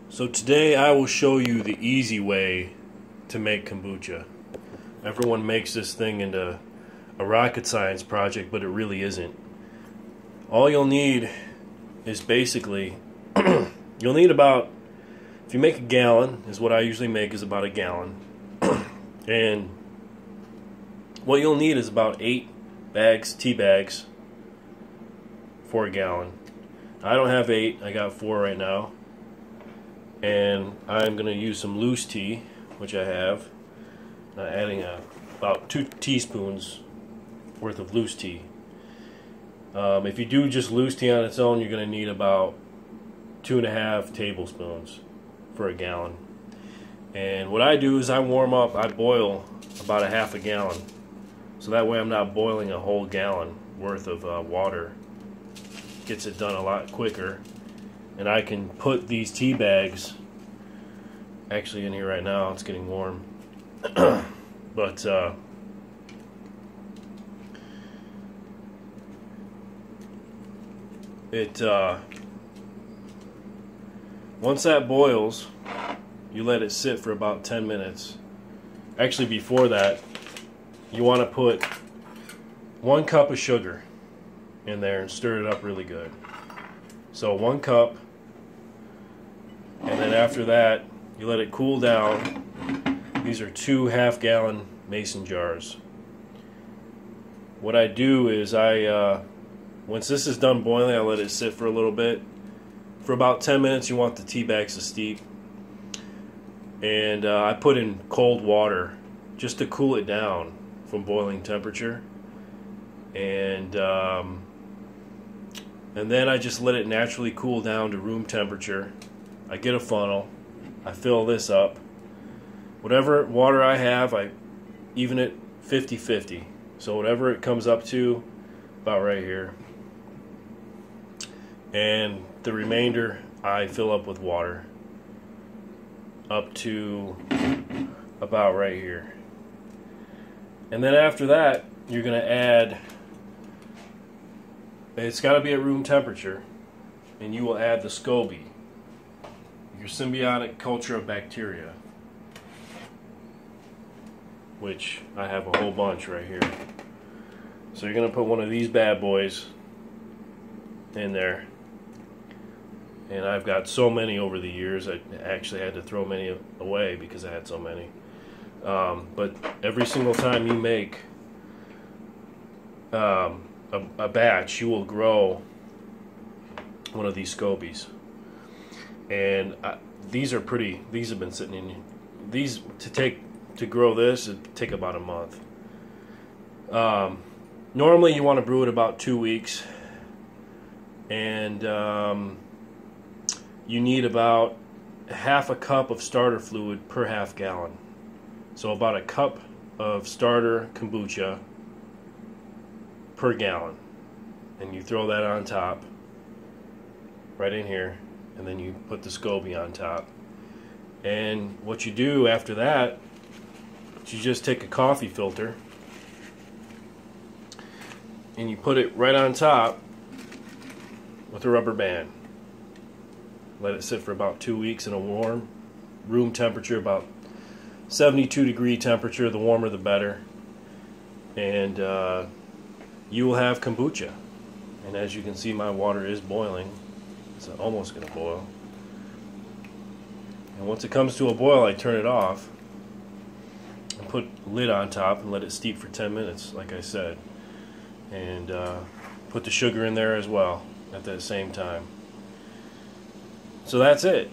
So today I will show you the easy way to make kombucha. Everyone makes this thing into a rocket science project, but it really isn't. All you'll need is basically, you'll need about, if you make a gallon, is what I usually make, is about a gallon. And what you'll need is about 8 bags, tea bags, for a gallon. I don't have 8, I got 4 right now. And I'm going to use some loose tea, which I have. Adding about 2 teaspoons worth of loose tea. If you do just loose tea on its own, you're going to need about 2.5 tablespoons for a gallon. And what I do is I boil about a half a gallon. So that way I'm not boiling a whole gallon worth of water. Gets it done a lot quicker. And I can put these tea bags actually in here right now. It's getting warm. But once that boils, you let it sit for about 10 minutes. Actually, before that, you want to put 1 cup of sugar in there and stir it up really good. So 1 cup, and then after that, you let it cool down. These are 2 half-gallon mason jars. What I do is once this is done boiling, I let it sit for a little bit. For about 10 minutes, you want the tea bags to steep. And I put in cold water just to cool it down from boiling temperature. And then I just let it naturally cool down to room temperature. I get a funnel. I fill this up. Whatever water I have, I even it 50-50. So whatever it comes up to, about right here. And the remainder I fill up with water up to about right here. And then after that, you're going to add, it's got to be at room temperature, and you will add the SCOBY, your symbiotic culture of bacteria, which I have a whole bunch right here. So you're going to put one of these bad boys in there. And I've got so many over the years, I actually had to throw many away because I had so many. But every single time you make a batch, you will grow one of these SCOBYs. And these are pretty, these have been sitting in, these, to grow this, it'd take about a month. Normally you want to brew it about 2 weeks. And you need about half a cup of starter fluid per half gallon. So about a cup of starter kombucha per gallon. And you throw that on top, right in here, and then you put the SCOBY on top. And what you do after that, you just take a coffee filter and you put it right on top with a rubber band. Let it sit for about 2 weeks in a warm room temperature, about 72-degree temperature. The warmer the better. And you will have kombucha. And as you can see, my water is boiling. It's almost going to boil. And once it comes to a boil, I turn it off and put a lid on top and let it steep for 10 minutes, like I said. And put the sugar in there as well at the same time. So that's it.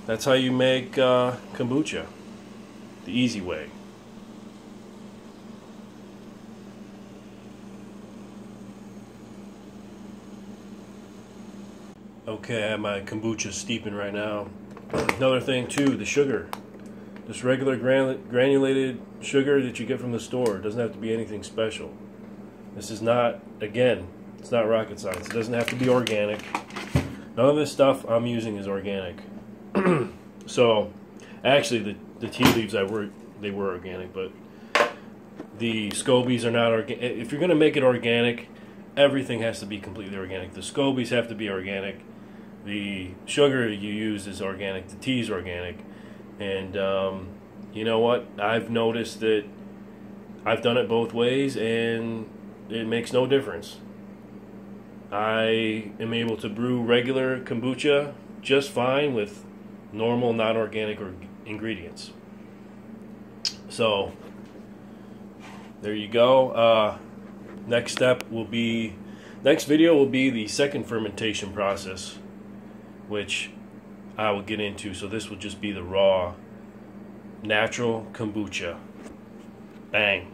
That's how you make kombucha, the easy way. Okay, I have my kombucha steeping right now. Another thing too, the sugar. This regular granulated sugar that you get from the store. It doesn't have to be anything special. This is not, again, it's not rocket science. It doesn't have to be organic. None of this stuff I'm using is organic. So, actually, the tea leaves they were organic, but the SCOBYs are not organic. If you're going to make it organic, everything has to be completely organic. The SCOBYs have to be organic. The sugar you use is organic, the tea is organic, and you know what? I've noticed that I've done it both ways, and it makes no difference. I am able to brew regular kombucha just fine with normal, non-organic ingredients. So, there you go. Next video will be the second fermentation process, which I will get into. So this will just be the raw, natural kombucha. Bang.